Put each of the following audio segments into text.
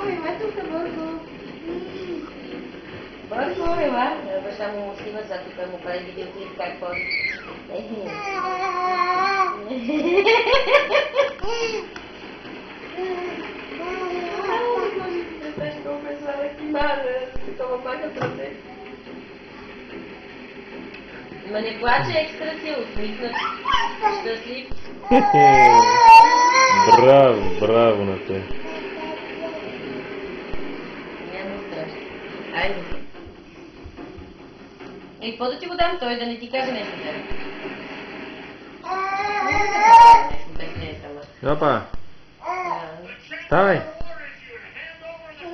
ела тук, Борго. Борго, ела. Баща му снима, сега тук му прави видеоклип как ходи. Ма не плаче екстра си, усмихнат, щастлив. Браво, браво на те. Няма страшно. Айде. Какво да ти го дам той, да не ти каже нещо тебе? Опа! Ставай!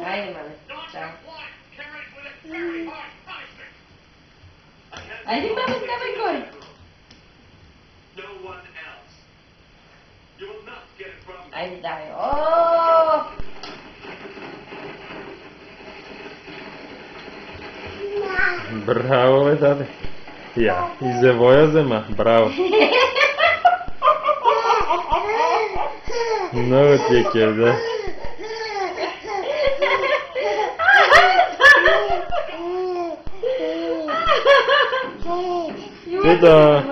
Айде, мале. Чао. Айде, мама, ставай горе. Айде, давай. О! Браво, бе, даде. Я, и завоя взема. Браво. Много ти е кеф, да. Ето.